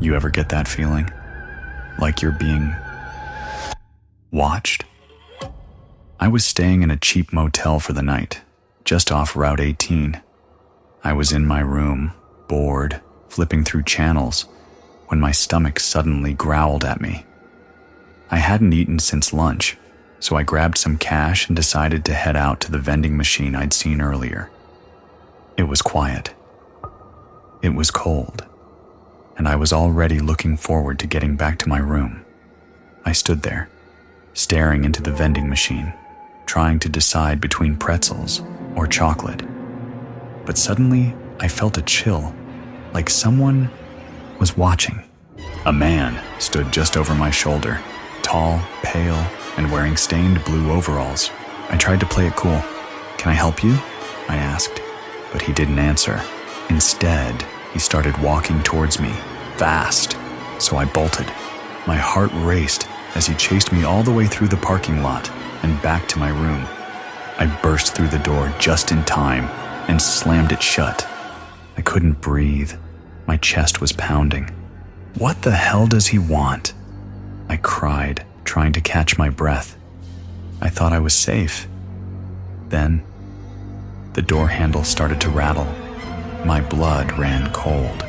You ever get that feeling? Like you're being watched? I was staying in a cheap motel for the night, just off Route 18. I was in my room, bored, flipping through channels, when my stomach suddenly growled at me. I hadn't eaten since lunch, so I grabbed some cash and decided to head out to the vending machine I'd seen earlier. It was quiet. It was cold, and I was already looking forward to getting back to my room. I stood there, staring into the vending machine, trying to decide between pretzels or chocolate. But suddenly, I felt a chill, like someone was watching. A man stood just over my shoulder, tall, pale, and wearing stained blue overalls. I tried to play it cool. "Can I help you?" I asked, but he didn't answer. Instead, he started walking towards me, fast, so I bolted. My heart raced as he chased me all the way through the parking lot and back to my room. I burst through the door just in time and slammed it shut. I couldn't breathe. My chest was pounding. "What the hell does he want?" I cried, trying to catch my breath. I thought I was safe. Then, the door handle started to rattle. My blood ran cold.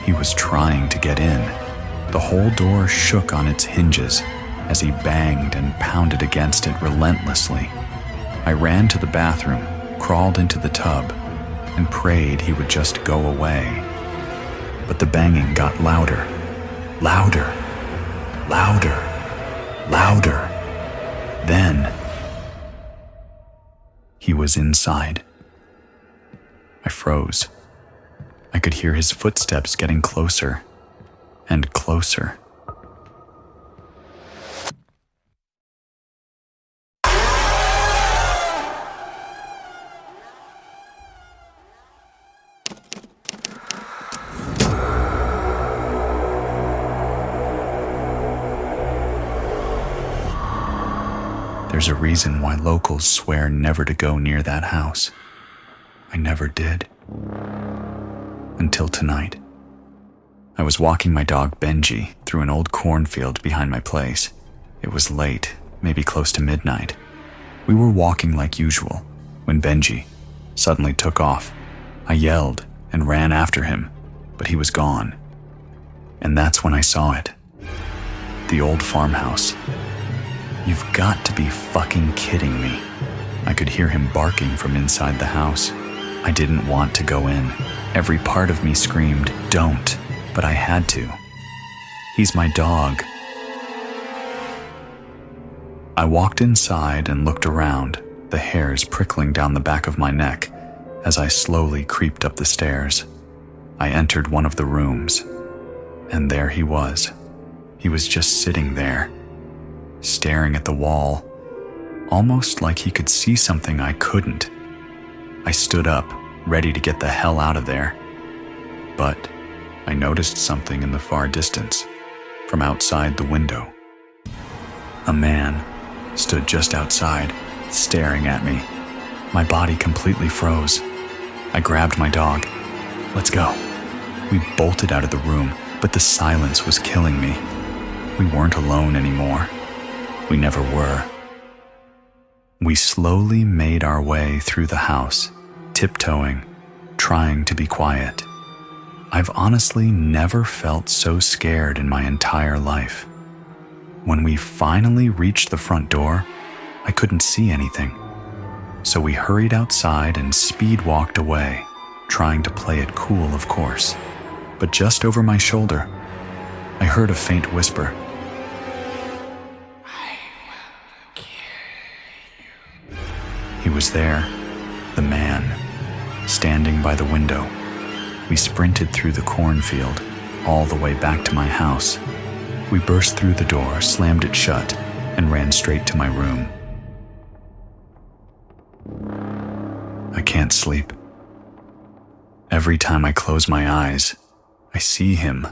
He was trying to get in. The whole door shook on its hinges as he banged and pounded against it relentlessly. I ran to the bathroom, crawled into the tub, and prayed he would just go away. But the banging got louder, louder, louder, louder. Then, he was inside. I froze. I could hear his footsteps getting closer and closer. There's a reason why locals swear never to go near that house. I never did. Until tonight. I was walking my dog Benji through an old cornfield behind my place. It was late, maybe close to midnight. We were walking like usual when Benji suddenly took off. I yelled and ran after him, but he was gone. And that's when I saw it. The old farmhouse. You've got to be fucking kidding me. I could hear him barking from inside the house. I didn't want to go in. Every part of me screamed, "Don't," but I had to. He's my dog. I walked inside and looked around, the hairs prickling down the back of my neck as I slowly creeped up the stairs. I entered one of the rooms, and there he was. He was just sitting there, staring at the wall, almost like he could see something I couldn't. I stood up, ready to get the hell out of there. But I noticed something in the far distance, from outside the window. A man stood just outside, staring at me. My body completely froze. I grabbed my dog. "Let's go." We bolted out of the room, but the silence was killing me. We weren't alone anymore. We never were. We slowly made our way through the house, tiptoeing, trying to be quiet. I've honestly never felt so scared in my entire life. When we finally reached the front door, I couldn't see anything. So we hurried outside and speed walked away, trying to play it cool, of course. But just over my shoulder, I heard a faint whisper. He was there, the man, standing by the window. We sprinted through the cornfield, all the way back to my house. We burst through the door, slammed it shut, and ran straight to my room. I can't sleep. Every time I close my eyes, I see him,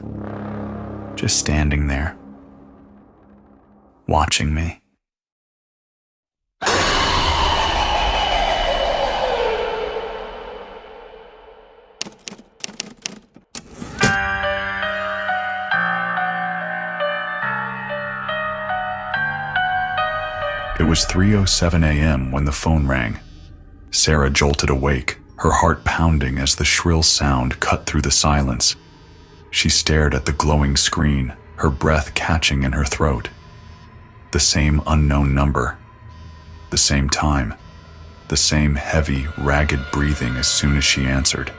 just standing there, watching me. It was 3:07 a.m. when the phone rang. Sarah jolted awake, her heart pounding as the shrill sound cut through the silence. She stared at the glowing screen, her breath catching in her throat. The same unknown number. The same time. The same heavy, ragged breathing as soon as she answered.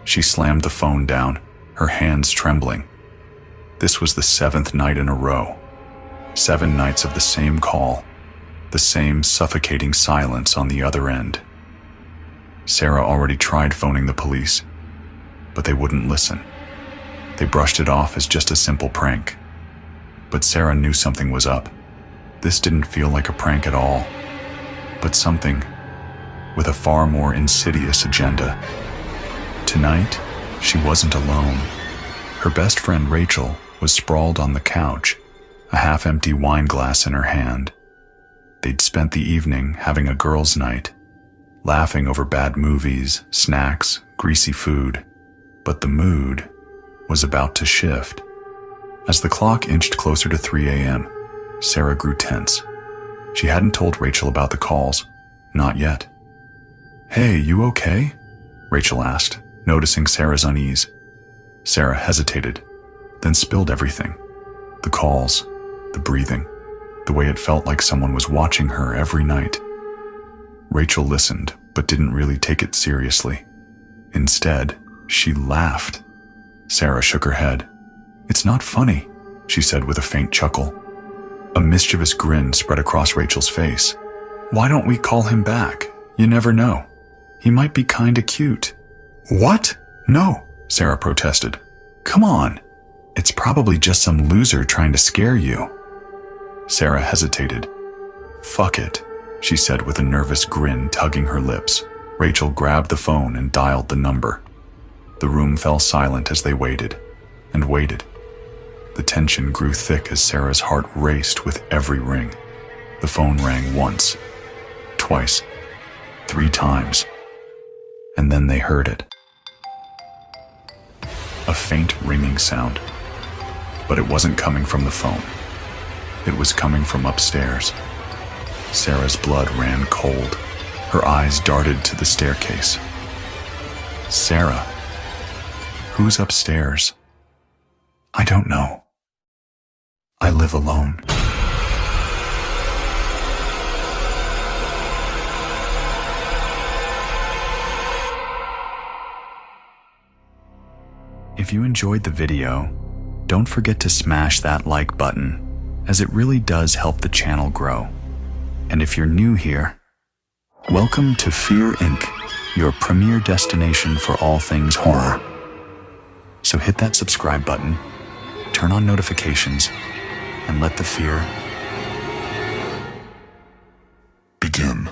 She slammed the phone down, her hands trembling. This was the 7th night in a row. 7 nights of the same call, the same suffocating silence on the other end. Sarah already tried phoning the police, but they wouldn't listen. They brushed it off as just a simple prank. But Sarah knew something was up. This didn't feel like a prank at all, but something with a far more insidious agenda. Tonight, she wasn't alone. Her best friend Rachel was sprawled on the couch, a half-empty wine glass in her hand. They'd spent the evening having a girls' night, laughing over bad movies, snacks, greasy food, but the mood was about to shift. As the clock inched closer to 3 a.m., Sarah grew tense. She hadn't told Rachel about the calls, not yet. "Hey, you okay?" Rachel asked, noticing Sarah's unease. Sarah hesitated, then spilled everything. The calls, the breathing, the way it felt like someone was watching her every night. Rachel listened, but didn't really take it seriously. Instead, she laughed. Sarah shook her head. "It's not funny," she said with a faint chuckle. A mischievous grin spread across Rachel's face. "Why don't we call him back? You never know. He might be kinda cute." "What? No," Sarah protested. "Come on. It's probably just some loser trying to scare you." Sarah hesitated. "Fuck it," she said with a nervous grin tugging her lips. Rachel grabbed the phone and dialed the number. The room fell silent as they waited and waited. The tension grew thick as Sarah's heart raced with every ring. The phone rang once, twice, 3 times, and then they heard it. A faint ringing sound, but it wasn't coming from the phone. It was coming from upstairs. Sarah's blood ran cold. Her eyes darted to the staircase. "Sarah, who's upstairs?" "I don't know. I live alone." If you enjoyed the video, don't forget to smash that like button, as it really does help the channel grow. And if you're new here, welcome to Fear Inc., your premier destination for all things horror. So hit that subscribe button, turn on notifications, and let the fear begin.